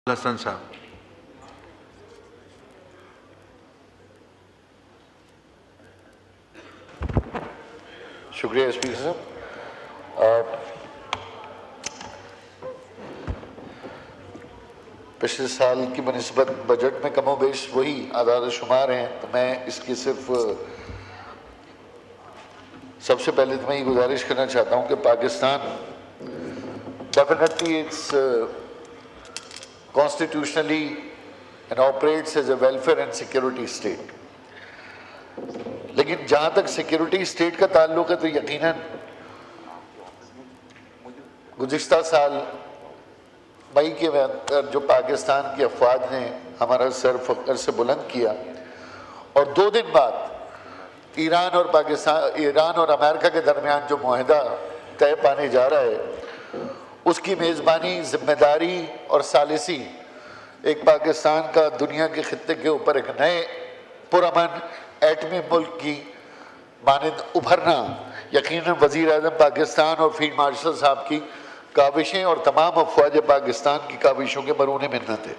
हसन साहब। शुक्रिया स्पीकर साहब। पिछले साल की बनिस्बत बजट में कमोबेश वही आदाद शुमार हैं, तो मैं इसकी सिर्फ सबसे पहले तो मैं ये गुजारिश करना चाहता हूँ कि Pakistan definitely it's constitutionally and operates as a welfare and security state, लेकिन जहाँ तक सिक्योरिटी स्टेट का ताल्लुक है तो यकीनन गुज़िश्ता साल मई के अंदर जो पाकिस्तान की अफवाज ने हमारा सर फख्र से बुलंद किया और 2 दिन बाद ईरान और अमेरिका के दरमियान जो मुआहदा तय पाने जा रहा है, उसकी मेज़बानी, जिम्मेदारी और सालिसी एक पाकिस्तान का दुनिया के खित्ते के ऊपर एक नए पुरअमन एटमी मुल्क की मानद उभरना यकीनन वज़ीर आज़म पाकिस्तान और फील्ड मार्शल साहब की काविशें और तमाम अफवाज पाकिस्तान की काविशों के बरूने मिन्नत है।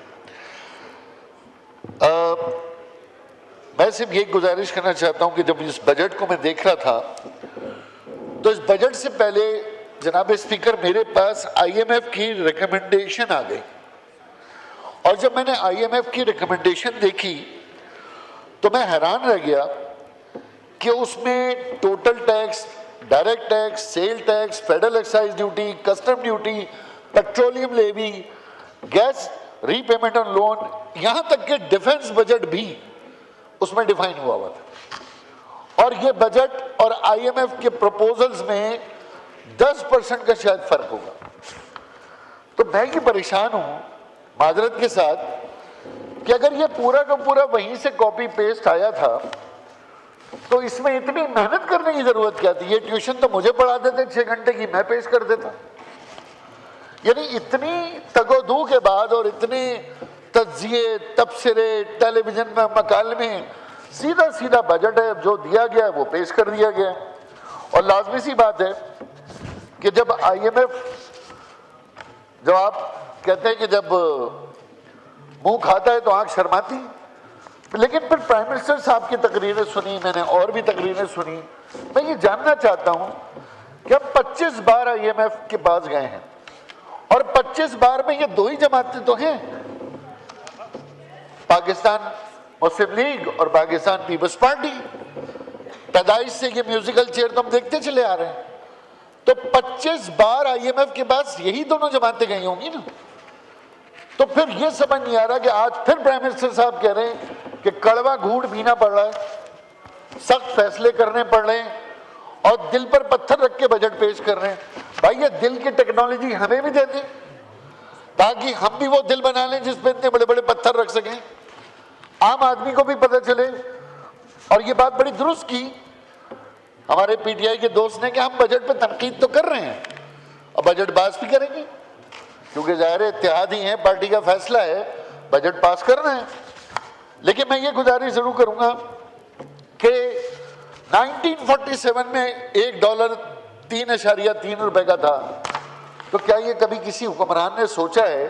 मैं सिर्फ ये गुजारिश करना चाहता हूँ कि जब इस बजट को मैं देख रहा था तो इस बजट से पहले जनाब स्पीकर मेरे पास IMF की रिकमेंडेशन आ गई, और जब मैंने IMF की रिकमेंडेशन देखी तो मैं हैरान रह गया कि उसमें total tax, direct tax, sale tax, federal excise duty, custom duty, petroleum levy, gas repayment on loan, यहाँ तक कि डिफेंस बजट भी उसमें डिफाइन हुआ था। और ये बजट और IMF के प्रपोजल्स में 10% का शायद फर्क होगा। तो मैं ये परेशान हूँ माजरत के साथ कि अगर ये पूरा का पूरा वहीं से कॉपी पेस्ट आया था तो इसमें इतनी मेहनत करने की जरूरत क्या थी? ये ट्यूशन तो मुझे पढ़ा देते 6 घंटे की, मैं पेश कर देता। यानी इतनी तगोदू के बाद और इतने तज्जिए, तबसरे, टेलीविजन में, मकालमे, सीधा सीधा बजट है, जो दिया गया है वो पेश कर दिया गया है। और लाजमी सी बात है कि जब IMF, जब आप कहते हैं कि जब मुंह खाता है तो आंख शर्माती, लेकिन फिर प्राइम मिनिस्टर साहब की तकरीरें सुनी मैंने और भी तकरीरें सुनी। मैं ये जानना चाहता हूं कि हम 25 बार IMF के पास गए हैं और 25 बार में ये 2 ही जमातें तो हैं, पाकिस्तान मुस्लिम लीग और पाकिस्तान पीपल्स पार्टी। पैदाइश से ये म्यूजिकल चेयर तो हम देखते चले आ रहे हैं। तो 25 बार IMF के पास यही दोनों जमातें गई होंगी ना। तो फिर ये समझ नहीं आ रहा कि आज फिर प्राइम मिनिस्टर साहब कह रहे हैं कि कड़वा घूंट पीना पड़ रहा है, सख्त फैसले करने पड़ रहे हैं और दिल पर पत्थर रख के बजट पेश कर रहे हैं। भाई ये दिल की टेक्नोलॉजी हमें भी दे दें ताकि हम भी वो दिल बना लें जिस पे इतने बड़े बड़े पत्थर रख सकें, आम आदमी को भी पता चले। और ये बात बड़ी दुरुस्त की हमारे PTI के दोस्त ने कि हम बजट पे तनकीद तो कर रहे हैं और बजट पास भी करेंगे, क्योंकि जाहिर इत्तेहाद ही है, पार्टी का फैसला है, बजट पास करना है। लेकिन मैं ये गुजारिश जरूर करूंगा कि 1947 में $1 3.3 रुपए का था, तो क्या ये कभी किसी हुक्मरान ने सोचा है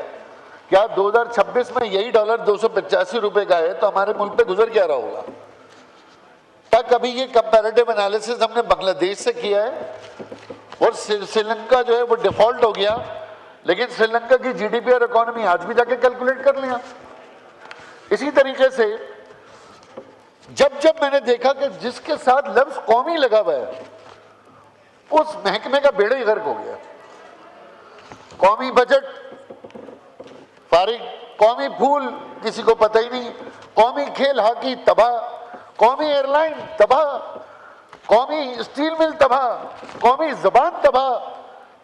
कि आज 2026 में यही डॉलर 285 रुपए का है तो हमारे मुल्क पे गुजर क्या रहा होगा? क्या कभी ये कंपैरेटिव एनालिसिस हमने बांग्लादेश से किया है? और श्रीलंका जो है वो डिफॉल्ट हो गया, लेकिन श्रीलंका की GDP और इकोनॉमी आज भी जाके कैलकुलेट कर लिया। इसी तरीके से जब जब मैंने देखा कि जिसके साथ लफ्ज कौमी लगा हुआ है उस महकमे का बेड़ा ही गर्क हो गया। कौमी बजट फारिग, कौमी फूल किसी को पता ही नहीं, कौमी खेल हॉकी तबाह, कौमी एयरलाइन तबाह, कौमी स्टील मिल तबाह, कौमी जबान तबाह।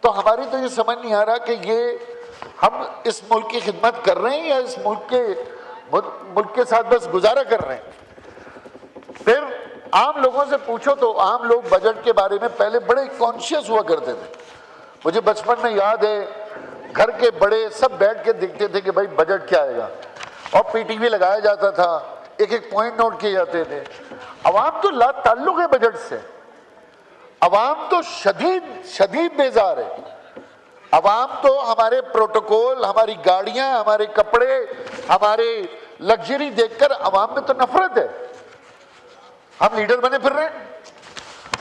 तो हमारी तो ये समझ नहीं आ रहा कि ये हम इस मुल्क की खिदमत कर रहे हैं या इस मुल्क के साथ बस गुजारा कर रहे हैं। फिर आम लोगों से पूछो तो आम लोग बजट के बारे में पहले बड़े कॉन्शियस हुआ करते थे। मुझे बचपन में याद है, घर के बड़े सब बैठ के देखते थे कि भाई बजट क्या आएगा, और PTV लगाया जाता था, एक एक पॉइंट नोट किए जाते थे। अवाम तो ला ताल्लुक है बजट से, अवाम तो शदीद बेजार है। अवाम तो हमारे प्रोटोकॉल, हमारी गाड़ियां, हमारे कपड़े, हमारे लग्जरी देखकर अवाम में तो नफरत है। हम लीडर बने फिर रहे हैं,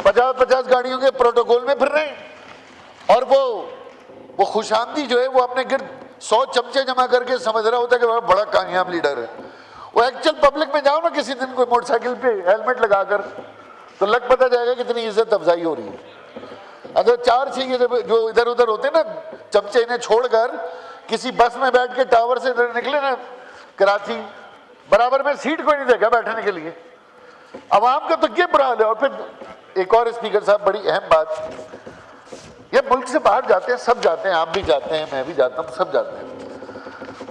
50-50 गाड़ियों के प्रोटोकॉल में फिर रहे हैं, और वो खुशामदी जो है वो अपने गिर्द 100 चमचे जमा करके समझ रहा होता है कि बड़ा कामयाब लीडर है। वो एक्चुअल पब्लिक में जाओ ना किसी दिन कोई मोटरसाइकिल पे हेलमेट लगाकर, तो लग पता जाएगा कितनी इज्जत अफजाई हो रही है। अगर 4-6 जो इधर उधर होते ना चमचे, इन्हें छोड़कर किसी बस में बैठ के टावर से निकले ना कराची, बराबर में सीट कोई नहीं देगा बैठने के लिए। अवाम का तो ये बुरा हाल है। और फिर एक और स्पीकर साहब, बड़ी अहम बात, ये मुल्क से बाहर जाते हैं, सब जाते हैं, आप भी जाते हैं, मैं भी जाता हूँ, सब जाते हैं।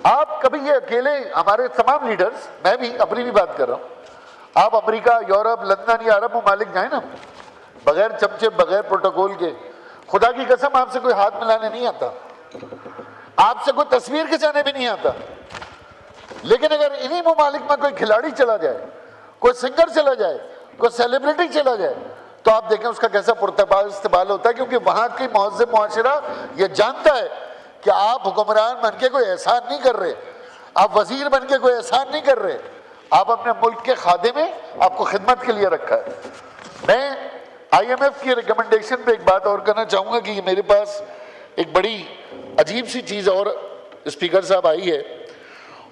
आप कभी ये अकेले, हमारे तमाम लीडर्स, मैं भी अपनी भी बात कर रहा हूँ, आप अमेरिका, यूरोप, लंदन या अरब ममालिक जाए ना, बगैर चमचे, बगैर प्रोटोकॉल के, खुदा की कसम आपसे कोई हाथ मिलाने नहीं आता, आपसे कोई तस्वीर खिंचाने भी नहीं आता। लेकिन अगर इन्हीं ममालिक में कोई खिलाड़ी चला जाए, कोई सिंगर चला जाए, कोई सेलिब्रिटी चला जाए, तो आप देखें उसका कैसा पुरतबाल इस्तेमाल होता है, क्योंकि वहां की महज़ब मुआशरा ये जानता है कि आप हुक्मरान बन के कोई एहसान नहीं कर रहे, आप वजीर बन के कोई एहसान नहीं कर रहे, आप अपने मुल्क के खादे में आपको खिदमत के लिए रखा है। मैं IMF की रिकमेंडेशन पे एक बात और करना चाहूँगा कि मेरे पास एक बड़ी अजीब सी चीज़ और स्पीकर साहब आई है,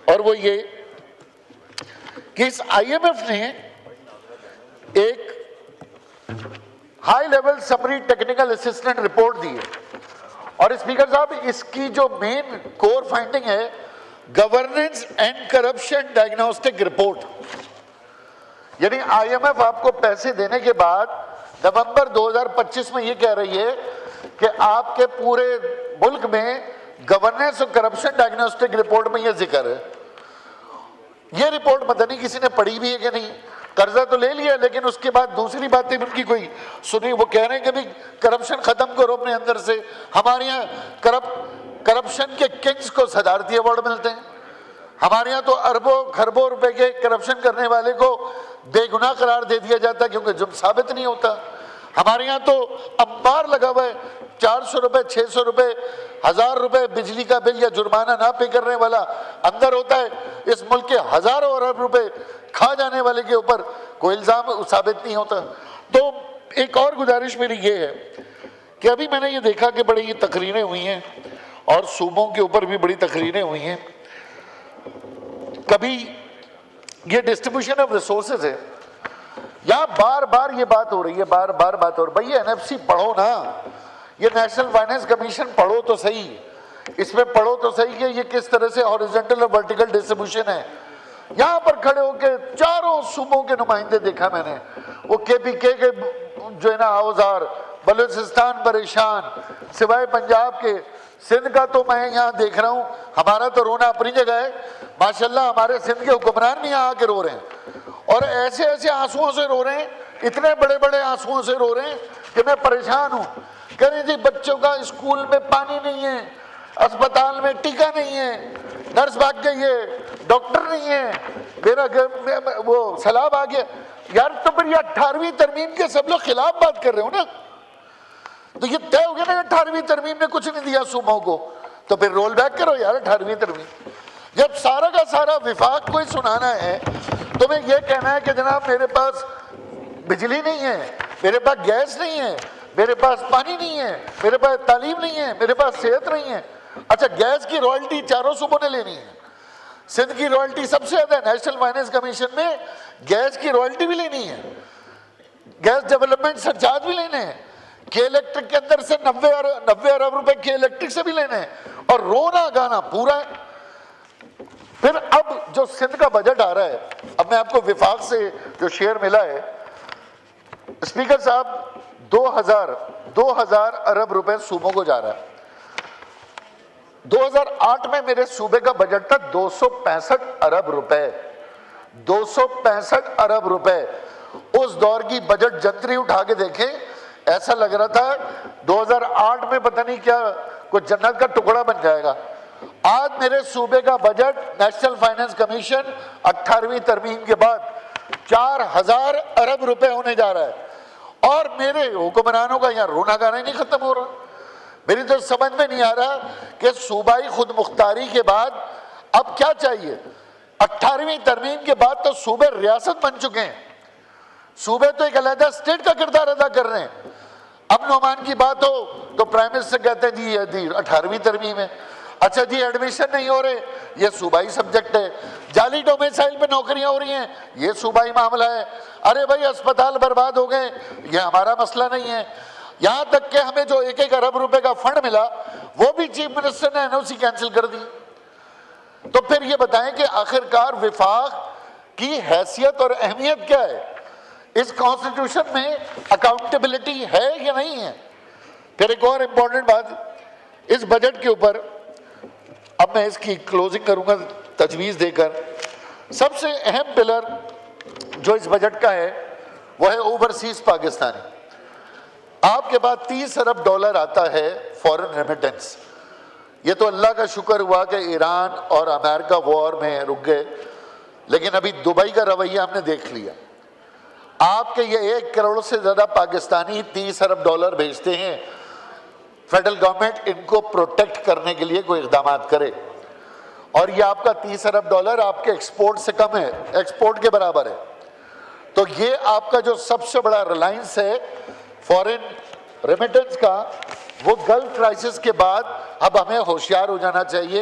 और वो ये कि इस IMF ने एक high level summary technical assistant report दी है, और स्पीकर साहब इसकी जो मेन कोर फाइंडिंग है, governance and corruption diagnostic report. यानी IMF आपको पैसे देने के बाद नवंबर 2025 में ये कह रही है कि आपके पूरे मुल्क में गवर्नेंस और करप्शन डायग्नोस्टिक रिपोर्ट में ये जिक्र है। ये रिपोर्ट पता नहीं किसी ने पढ़ी भी है कि नहीं, कर्जा तो ले लिया, लेकिन उसके बाद दूसरी बातें भी उनकी कोई सुनी। वो कह रहे हैं कि भाई करप्शन खत्म करो अपने अंदर से। हमारे यहाँ करप्शन के किंग्स को सदारती अवार्ड मिलते हैं, हमारे यहाँ तो अरबों खरबों रुपए के करप्शन करने वाले को बेगुनाह करार दे दिया जाता है क्योंकि जुर्म साबित नहीं होता। हमारे यहाँ तो अंबार लगा हुआ है, 400 रुपए, 600 रुपए, 1000 रुपए बिजली का बिल या जुर्माना ना पे करने वाला अंदर होता है। इस मुल्क के हजारों अरब रुपए खा जाने वाले के ऊपर कोई इल्जाम साबित नहीं होता। तो एक और गुजारिश मेरी ये है कि अभी मैंने ये देखा कि बड़ी ये तकरीरें हुई हैं और सूबों के ऊपर भी बड़ी तकरीरें हुई हैं। कभी ये डिस्ट्रीब्यूशन ऑफ रिसोर्सेज है, यहाँ बार बार ये बात हो रही है, बार बार बात हो रही है। भैया NFC पढ़ो ना, ये नेशनल फाइनेंस कमीशन पढ़ो तो सही, इसमें पढ़ो तो सही कि ये किस तरह से हॉरिजॉन्टल और वर्टिकल डिस्ट्रीब्यूशन है। यहाँ पर खड़े होकर चारों सूबों के नुमाइंदे देखा मैंने, वो KPK के जो है ना औजार, बलूचिस्तान परेशान, सिवाय पंजाब के, सिंध का तो मैं यहाँ देख रहा हूँ, हमारा तो रोना अपनी जगह है माशाल्लाह। हमारे सिंध के हुक्मरान भी यहाँ आके रो रहे हैं और ऐसे ऐसे आंसुओं से रो रहे हैं, इतने बड़े बड़े आंसुओं से रो रहे हैं कि मैं परेशान हूँ। कह रहे जी बच्चों का स्कूल में पानी नहीं है, अस्पताल में टीका नहीं है, नर्स भाग गई है, डॉक्टर नहीं है, मेरा वो सैलाब आ गया। यार तो फिर 18वीं तरमीम के सब लोग खिलाफ बात कर रहे हो ना, तो ये तय हो गया ना 18वीं तरमीम ने कुछ नहीं दिया सूबों को, तो फिर रोल बैक करो यार 18वीं तरमीम। जब सारा का सारा विफाक कोई सुनाना है, तो मैं ये कहना है कि जनाब मेरे पास बिजली नहीं है, मेरे पास गैस नहीं है, मेरे पास पानी नहीं है, मेरे पास तालीम नहीं है, मेरे पास सेहत नहीं है। अच्छा, गैस की रॉयल्टी चारों सूबों ने लेनी है, सिंध की रॉयल्टी सबसे ज्यादा, नेशनल फाइनेंस कमीशन में गैस की रॉयल्टी भी लेनी है, गैस डेवलपमेंट सरचार्ज भी लेने हैं, के इलेक्ट्रिक के अंदर से 90 अरब रुपए के इलेक्ट्रिक से भी लेने हैं, और रोना गाना पूरा है। फिर अब जो सिंध का बजट आ रहा है, अब मैं आपको विफाक से जो शेयर मिला है स्पीकर साहब, 2000 अरब रुपए सूबों को जा रहा है। 2008 में मेरे सूबे का बजट था 265 अरब रुपए, 265 अरब रुपए। उस दौर की बजट जंतरी उठा के देखें, ऐसा लग रहा था 2008 में पता नहीं क्या कोई जन्नत का टुकड़ा बन जाएगा। आज मेरे सूबे का बजट नेशनल फाइनेंस कमीशन 18वीं तरमीम के बाद 4000 अरब रुपए होने जा रहा है, और मेरे हुक्मरानों का यहाँ रोना गाना ही नहीं खत्म हो रहा। मेरी तो समझ में नहीं आ रहा कि सूबाई खुद मुख्तारी के बाद अब क्या चाहिए। 18वीं तरमीम के बाद तो सूबे रियासत बन चुके हैं, सूबे तो एक अलग स्टेट का किरदार अदा कर रहे हैं। अब नोमान की बात हो तो प्राइम मिनिस्टर कहते हैं जी 18वीं तरमीम है, अच्छा जी एडमिशन नहीं हो रहे, ये सूबाई सब्जेक्ट है। जाली डोमिसाइल पे नौकरियां हो रही हैं, ये सूबाई मामला है। अरे भाई अस्पताल बर्बाद हो गए, ये हमारा मसला नहीं है। यहां तक कि हमें जो 1-1 अरब रुपए का फंड मिला वो भी चीफ मिनिस्टर ने एनओसी कैंसिल कर दी। तो फिर ये बताएं कि आखिरकार विफाक की हैसियत और अहमियत क्या है, इस कॉन्स्टिट्यूशन में अकाउंटेबिलिटी है या नहीं है। फिर एक और इंपॉर्टेंट बात इस बजट के ऊपर, अब मैं इसकी क्लोजिंग करूंगा तजवीज़ देकर। सबसे अहम पिलर जो इस बजट का है वो है ओवरसीज पाकिस्तानी। आपके पास $30 अरब आता है फॉरेन रेमिटेंस। ये तो अल्लाह का शुक्र हुआ कि ईरान और अमेरिका वॉर में रुक गए, लेकिन अभी दुबई का रवैया हमने देख लिया। आपके ये 1 करोड़ से ज़्यादा पाकिस्तानी $30 अरब भेजते हैं। फेडरल गवर्नमेंट इनको प्रोटेक्ट करने के लिए कोई इक़दाम करे, और ये आपका $30 अरब आपके एक्सपोर्ट से कम है, एक्सपोर्ट के बराबर है। तो ये आपका जो सबसे बड़ा रिलायंस है फॉरेन रेमिटेंस का, वो गल्फ क्राइसिस के बाद अब हमें होशियार हो जाना चाहिए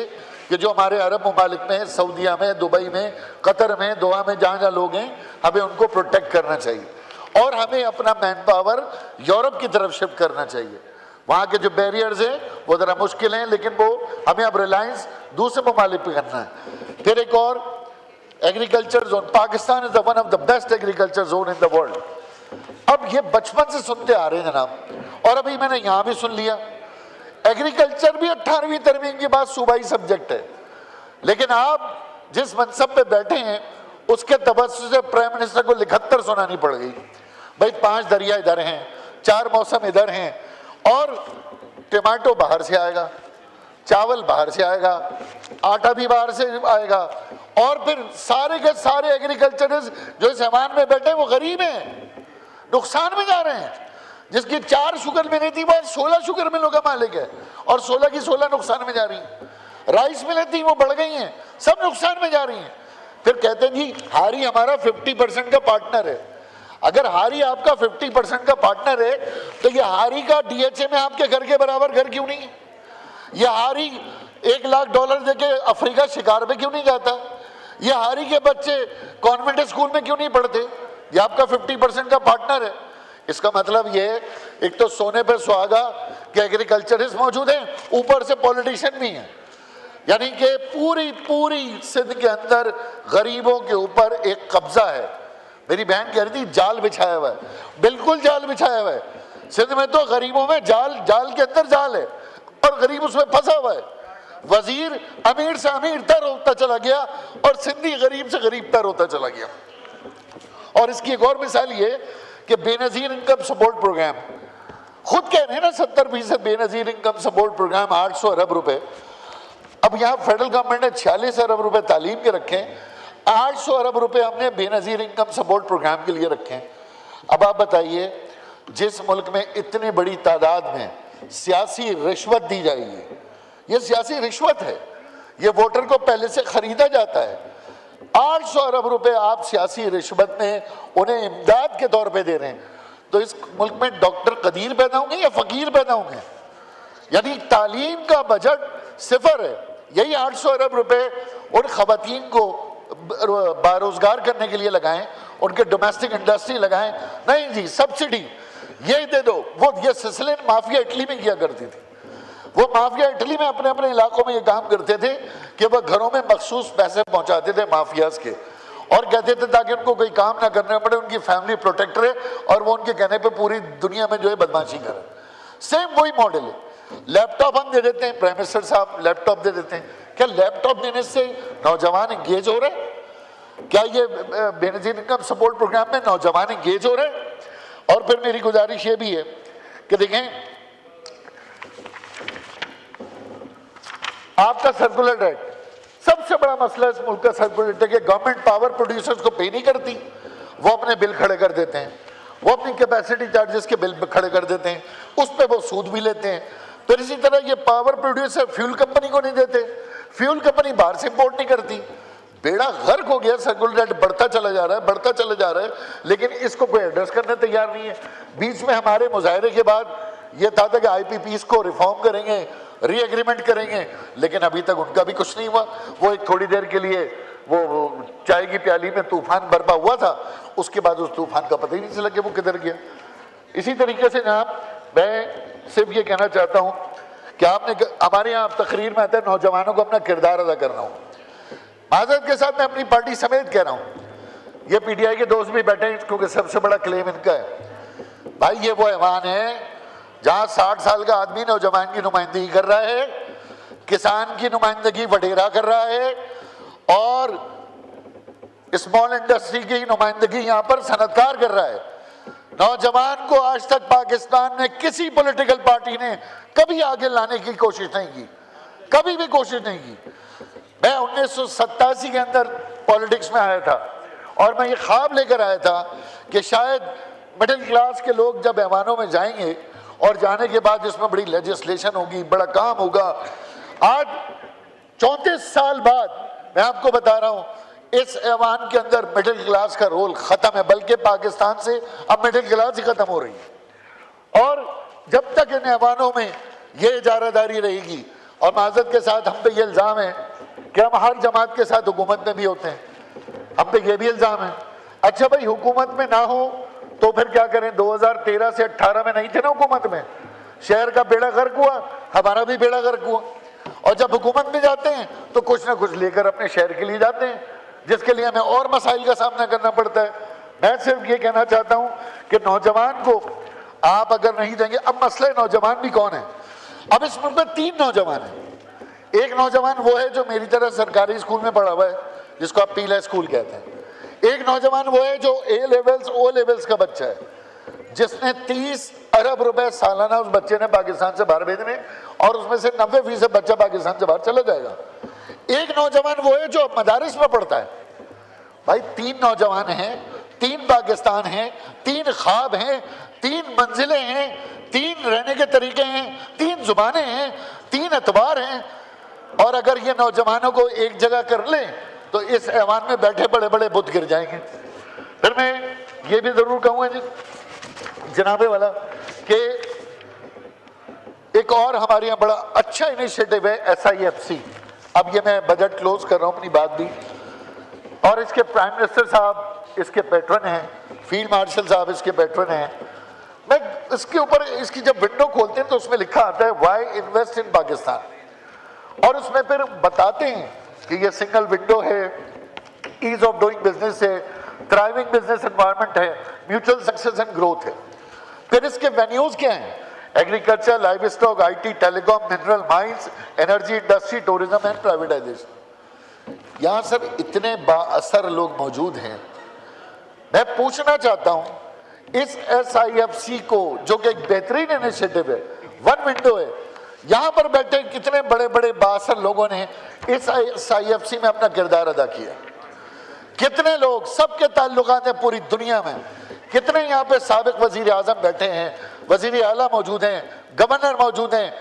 कि जो हमारे अरब ममालिक में, सऊदीया में, दुबई में, कतर में, दोहा में, जहाँ जहाँ लोग हैं, हमें उनको प्रोटेक्ट करना चाहिए। और हमें अपना मैन पावर यूरोप की तरफ शिफ्ट करना चाहिए। वहाँ के जो बैरियर्स हैं वो ज़रा मुश्किल हैं, लेकिन वो हमें अब रिलायंस दूसरे ममालिक पे करना है। फिर एक और agriculture zone, Pakistan is one of the best agriculture zone in the world. अब ये बचपन से सुनते आ रहे हैं जनाब, और अभी मैंने यहाँ भी सुन लिया एग्रीकल्चर भी 18वीं तरमीम के बाद सूबाई सब्जेक्ट है। लेकिन आप जिस मनसब पे बैठे हैं उसके तबस्सुर से प्राइम मिनिस्टर को 71 सुनानी पड़ गई। भाई 5 दरिया इधर हैं, 4 मौसम इधर हैं, और टमाटो बाहर से आएगा, चावल बाहर से आएगा, आटा भी बाहर से आएगा, और फिर सारे के सारे एग्रीकल्चरिस्ट जो इस ऐवान में बैठे हैं वो गरीब हैं, नुकसान में जा रहे हैं। जिसकी 4 शुगर मिली थी वो 16 शुगर मिलों का मालिक है, और 16 की 16 नुकसान में जा रही हैं। राइस मिलें थी वो बढ़ गई हैं, सब नुकसान में जा रही हैं। फिर कहते हैं जी हारी हमारा 50% का पार्टनर है। अगर हारी आपका 50% का पार्टनर है तो ये हारी का DHA में आपके घर के बराबर घर क्यों नहीं है? ये हारी $1 लाख देके अफ्रीका शिकार पे क्यों नहीं जाता? ये हारी के बच्चे कॉन्वेंट स्कूल में क्यों नहीं पढ़ते? ये आपका 50% का पार्टनर है। इसका मतलब ये है, एक तो सोने पर सुहागा कि एग्रीकल्चरिस्ट मौजूद हैं, ऊपर से पॉलिटिशियन भी हैं। यानी कि पूरी सिंध के अंदर गरीबों के ऊपर एक कब्जा है। मेरी बहन कह रही थी जाल बिछाया हुआ है, बिल्कुल जाल बिछाया हुआ है। सिंध में तो गरीबों में जाल के अंदर जाल है, और गरीब उसमें फंसा हुआ है। वजीर अमीर से अमीर तर होता चला गया, और सिंधी गरीब से गरीब तर होता चला गया। और इसकी एक और मिसाल ये कि बेनजीर इनकम सपोर्ट प्रोग्राम, खुद कह रहे हैं ना 70% बेनजीर इनकम सपोर्ट प्रोग्राम, 800 अरब रुपए। अब यहाँ फेडरल गवर्नमेंट ने 46 अरब रुपए तालीम के रखे हैं, 800 अरब रुपए हमने बेनजीर इनकम सपोर्ट प्रोग्राम के लिए रखे हैं। अब आप बताइए, जिस मुल्क में इतनी बड़ी तादाद में सियासी रिश्वत दी जाएगी, ये सियासी रिश्वत है, ये वोटर को पहले से खरीदा जाता है। 800 अरब रुपए आप सियासी रिश्वत में उन्हें इमदाद के तौर पे दे रहे हैं, तो इस मुल्क में डॉक्टर कदीर पैदा होंगे या फकीर पैदा होंगे? यानी तालीम का बजट 0 है। यही 800 अरब रुपए उन खवातीन को बारोजगार करने के लिए लगाएं, उनके डोमेस्टिक इंडस्ट्री लगाएं। नहीं जी, सब्सिडी यही दे दो। वो ये सिसिलियन माफिया इटली में किया करती थी। वो माफिया इटली में अपने अपने इलाकों में ये काम करते थे कि वह घरों में मखसूस पैसे पहुंचाते थे माफियाज के, और कहते थे ताकि उनको कोई काम ना करना पड़े, उनकी फैमिली प्रोटेक्ट रहे, और वो उनके कहने पे पूरी दुनिया में जो है बदमाशी करें। सेम वही मॉडल है। लैपटॉप हम दे देते हैं, प्राइम मिनिस्टर साहब लैपटॉप दे देते हैं। क्या लैपटॉप देने से नौजवान इंगेज हो रहे हैं? क्या ये बेनजीर इनकम सपोर्ट प्रोग्राम में नौजवान इंगेज हो रहे हैं? और फिर मेरी गुजारिश ये भी है कि देखें, आपका सर्कुलर डेट, सबसे बड़ा मसला इस मुल्क का सर्कुलर डेट है कि गवर्नमेंट पावर प्रोड्यूसर्स को पे नहीं करती, वो अपने बिल खड़े कर देते हैं, वो अपनी कैपेसिटी चार्जेस के बिल खड़े कर देते हैं, उस पर वो सूद भी लेते हैं, फिर इसी तरह ये पावर प्रोड्यूसर फ्यूल कंपनी को नहीं देते, फ्यूल कंपनी बाहर से इंपोर्ट नहीं करती। बेड़ा गर्क हो गया, सर्कुलर डेट बढ़ता चला जा रहा है, बढ़ता चला जा रहा है, लेकिन इसको कोई एड्रेस करने तैयार नहीं है। बीच में हमारे मुजाहरे के बाद ये था कि IPPs को रिफॉर्म करेंगे, री एग्रीमेंट करेंगे, लेकिन अभी तक उनका भी कुछ नहीं हुआ। वो एक थोड़ी देर के लिए वो चाय की प्याली में तूफान बर्पा हुआ था, उसके बाद उस तूफान का पता ही नहीं चला कि वो किधर गया। इसी तरीके से जनाब मैं सिर्फ ये कहना चाहता हूँ कि आपने हमारे यहाँ तकरीर में आता है नौजवानों को अपना किरदार अदा करना हो। माजरत के साथ मैं अपनी पार्टी समेत कह रहा हूँ, ये PTI के दोस्त भी बैठे हैं क्योंकि सबसे बड़ा क्लेम इनका है। भाई ये वो ऐवान है जहाँ 60 साल का आदमी नौजवान की नुमाइंदगी कर रहा है, किसान की नुमाइंदगी वडेरा कर रहा है, और स्मॉल इंडस्ट्री की नुमाइंदगी यहाँ पर सनतकार कर रहा है। नौजवान को आज तक पाकिस्तान में किसी पॉलिटिकल पार्टी ने कभी आगे लाने की कोशिश नहीं की, कभी भी कोशिश नहीं की। मैं 1987 के अंदर पॉलिटिक्स में आया था और मैं ये ख्वाब लेकर आया था कि शायद मिडिल क्लास के लोग जब ऐवानों में जाएंगे और जाने के बाद इसमें बड़ी लेजिस्लेशन होगी, बड़ा काम होगा। आज 34 साल बाद मैं आपको बता रहा हूं इस ऐवान के अंदर मिडिल क्लास का रोल खत्म है, बल्कि पाकिस्तान से अब मिडिल क्लास ही खत्म हो रही है। और जब तक इन ऐवानों में ये इजारादारी रहेगी, और माजरत के साथ हम पे ये इल्ज़ाम है कि हम हर जमात के साथ हुकूमत में भी होते हैं, हम पे ये भी इल्ज़ाम है। अच्छा भाई हुकूमत में ना हो तो फिर क्या करें? 2013 से 18 में नहीं थे ना हुकूमत में, शहर का बेड़ा गर्क हुआ, हमारा भी बेड़ा गर्क हुआ। और जब हुकूमत में जाते हैं तो कुछ ना कुछ लेकर अपने शहर के लिए जाते हैं, जिसके लिए हमें और मसाइल का सामना करना पड़ता है। मैं सिर्फ ये कहना चाहता हूँ कि नौजवान को आप अगर नहीं देंगे, अब मसला नौजवान भी कौन है? अब इस मुल्क में 3 नौजवान हैं। एक नौजवान वो है जो मेरी तरह सरकारी स्कूल में पढ़ा हुआ है, जिसको आप पीला स्कूल कहते हैं। एक नौजवान वो है जो A लेवल्स O लेवल्स का बच्चा है, जिसने 30 अरब रुपए सालाना उस बच्चे ने पाकिस्तान से बाहर भेजने, और उसमें से 90% बच्चा पाकिस्तान से बाहर चला जाएगा। एक नौजवान वो है जो मदारिस में पढ़ता है। भाई 3 नौजवान हैं, 3 पाकिस्तान हैं, 3 ख्वाब हैं, 3 मंजिलें हैं, 3 रहने के तरीके हैं, 3 जुबानें हैं, 3 एतबार हैं। और अगर ये नौजवानों को एक जगह कर लें तो इस ऐवान में बैठे बड़े बड़े बुत गिर जाएंगे। फिर मैं ये भी जरूर कहूँगा जी जनाबे वाला कि एक और हमारे यहाँ बड़ा अच्छा इनिशिएटिव है SIFC। अब ये मैं बजट क्लोज कर रहा हूँ अपनी बात भी, और इसके प्राइम मिनिस्टर साहब इसके पैट्रन हैं, फील्ड मार्शल साहब इसके पैट्रन हैं। मैं इसके ऊपर इसकी जब विंडो खोलते हैं तो उसमें लिखा आता है व्हाई इन्वेस्ट इन पाकिस्तान, और उसमें फिर बताते हैं कि ये सिंगल विंडो है, ईज ऑफ डूइंग बिजनेस है, थ्राइविंग बिजनेस एनवायरनमेंट है, म्यूचुअल सक्सेस एंड ग्रोथ है। फिर इसके वेन्यूज क्या हैं? Agriculture, live stock, IT, telecom, mineral, mines, energy industry, tourism and privatisation. यहाँ सब इतने बाअसर लोग मौजूद हैं। मैं पूछना चाहता हूँ इस SIFC को, जो कि एक बेहतरीन इनिशिएटिव है, 1 विंडो है, यहाँ पर बैठे कितने बड़े बड़े बाअसर लोगों ने इस SIFC में अपना किरदार अदा किया। कितने लोग, सबके ताल्लुकात हैं पूरी दुनिया में। कितने यहाँ पे साबिक वजीर आजम बैठे हैं, वजीर आला मौजूद हैं, गवर्नर मौजूद हैं,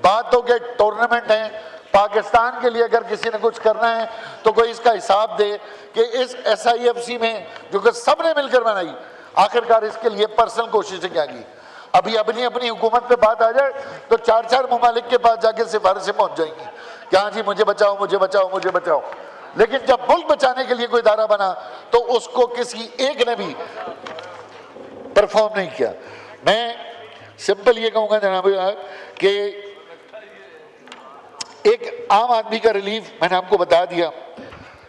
बातों के टूर्नामेंट हैं। पाकिस्तान के लिए अगर किसी ने कुछ करना है तो कोई इसका हिसाब दे कि इस SIFC में जो कि सबने मिलकर बनाई, आखिरकार इसके लिए पर्सनल कोशिशें क्या की। अभी अपनी अपनी हुकूमत पे बात आ जाए तो 4-4 ममालिक के पास जाके सिफारिशें पहुंच जाएंगी कि हाँ जी मुझे बचाओ, मुझे बचाओ, मुझे बचाओ। लेकिन जब मुल्क बचाने के लिए कोई इदारा बना तो उसको किसी एक ने भी परफॉर्म नहीं किया। मैं सिंपल ये कहूँगा जनाब कि एक आम आदमी का रिलीफ मैंने आपको बता दिया।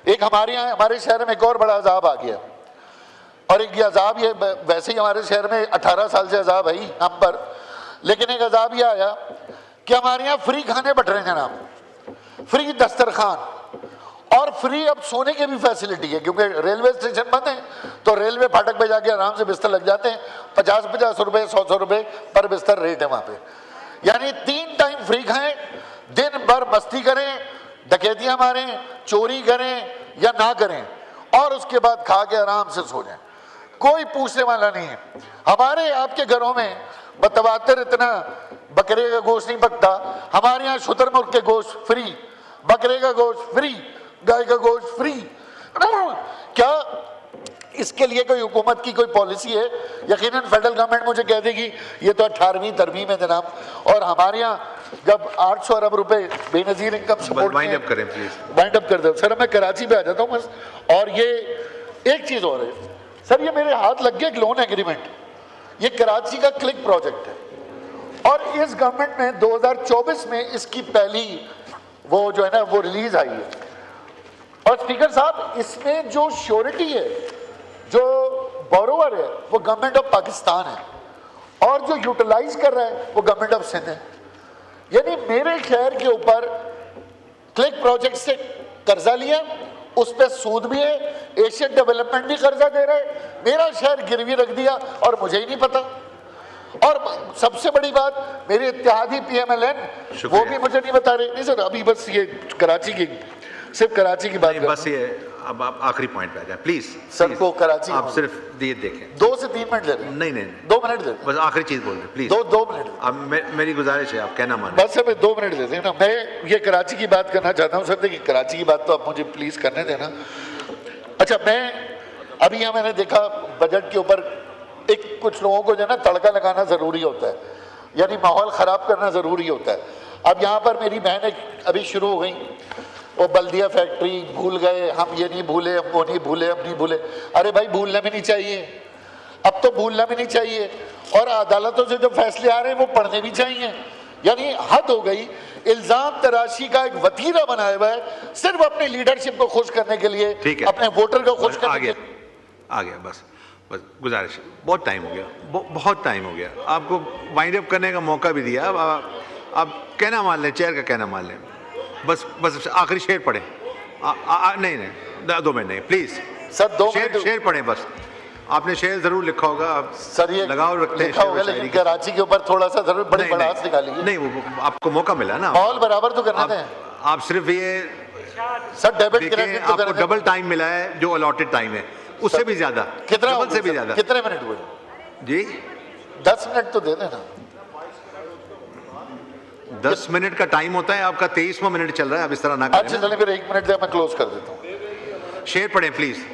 एक हमारे यहाँ, हमारे शहर में एक और बड़ा अजाब आ गया, और एक ये अजाब, ये वैसे ही हमारे शहर में 18 साल से अजाब है हम पर, लेकिन एक अजाब ये आया कि हमारे यहाँ फ्री खाने बट रहे हैं जनाब, फ्री दस्तरखान, और फ्री अब सोने की भी फैसिलिटी है, क्योंकि रेलवे स्टेशन बंद है तो रेलवे फाटक पे जाके आराम से बिस्तर लग जाते हैं। 50-50 रुपये, 100-100 रुपये पर बिस्तर रेट है वहाँ पे। यानी 3 टाइम फ्री खाएं, दिन भर मस्ती करें, डकैतियाँ मारें, चोरी करें या ना करें, और उसके बाद खा के आराम से सो जाएं, कोई पूछने वाला नहीं है। हमारे आपके घरों में बतवातर इतना बकरे का गोश्त नहीं पकता, हमारे यहाँ शुतुरमुर्ग के गोश्त फ्री, बकरे का गोश्त फ्री, गाय का गोश्त फ्री। क्या इसके लिए कोई हुकूमत की कोई पॉलिसी है? यकीनन फेडरल गवर्नमेंट मुझे कह देगी ये तो 18वीं तरमीम है जनाब, और हमारे यहाँ जब 800 अरब रुपए Benazir income support wind up करें प्लीज, वाइंड अप कर दो सर। मैं कराची पे आ जाता हूँ बस। और ये एक चीज और है सर, ये मेरे हाथ लग गया एक लोन एग्रीमेंट, ये कराची का क्लिक प्रोजेक्ट है, और इस गवर्नमेंट में 2024 में इसकी पहली वो जो है ना वो रिलीज आई है। और स्पीकर साहब, इसमें जो श्योरिटी है, जो बोरोवर है, वो गवर्नमेंट ऑफ पाकिस्तान है, और जो यूटिलाइज कर रहा है वो गवर्नमेंट ऑफ सिंध है। यानी मेरे शहर के ऊपर क्लिक प्रोजेक्ट से कर्जा लिया, उस पर सूद भी है, एशियन डेवलपमेंट भी कर्जा दे रहा है, मेरा शहर गिरवी रख दिया और मुझे ही नहीं पता। और सबसे बड़ी बात, मेरे इत्तेहादी PMLN वो भी मुझे नहीं बता रहे। नहीं सर, अभी बस ये कराची की, सिर्फ कराची की बात बस ये अब आप आखिरी पॉइंट पे आ जाए प्लीज। सर को कराची आप सिर्फ ये देखें, 2 से 3 मिनट ले रहे हैं। नहीं नहीं 2 मिनट दे, बस आखिरी चीज बोल रहे प्लीज। 2 मिनट अब मेरी गुजारिश है, आप कहना माने। बस हमें 2 मिनट देते हैं ना। मैं ये कराची की बात करना चाहता हूँ सर। देखिए, कराची की बात तो आप मुझे प्लीज करने देना। अच्छा, मैं अभी यहाँ मैंने देखा बजट के ऊपर एक कुछ लोगों को जो है ना तड़का लगाना जरूरी होता है, यानी माहौल खराब करना जरूरी होता है। अब यहाँ पर मेरी बहनें अभी शुरू हो गई, वो बल्दिया फैक्ट्री भूल गए, हम ये नहीं भूले, हम वो नहीं भूले, हम नहीं भूले। अरे भाई, भूलना भी नहीं चाहिए, अब तो भूलना भी नहीं चाहिए, और अदालतों से जो फैसले आ रहे हैं वो पढ़ने भी चाहिए। यानी हद हो गई, इल्जाम तराशी का एक वतीरा बनाया हुआ है सिर्फ अपने लीडरशिप को खुश करने के लिए, अपने वोटर को खुश करने के लिए। आ गया बस गुजारिश, बहुत टाइम हो गया, बहुत टाइम हो गया, आपको वाइंड अप करने का मौका भी दिया। अब कहना मान लें, चेयर का कहना मान लें, बस आखिरी शेर पढ़े। नहीं 2 मिनट नहीं प्लीज सर, 2 मिनट शेर पढ़े बस। आपने शेर जरूर लिखा होगा सर, ये लगाव रखते लिखा होगा, लेकिन कराची के ऊपर थोड़ा सा जरूर बड़ी बड़ास निकाली है। नहीं, वो आपको मौका मिला ना, माहौल बराबर तो करना था। आप सिर्फ ये सर डेबिट क्रेडिट तो आपको डबल टाइम मिला है, जो अलॉटेड टाइम है उससे भी ज्यादा, कितना डबल से भी ज्यादा। कितने मिनट हुए जी? 10 मिनट तो दे देना। 10 मिनट का टाइम होता है, आपका 23वां मिनट चल रहा है, अब इस तरह ना करें। अच्छा चलिए, फिर 1 मिनट दे, मैं क्लोज कर देता हूँ। शेर पढ़ें प्लीज।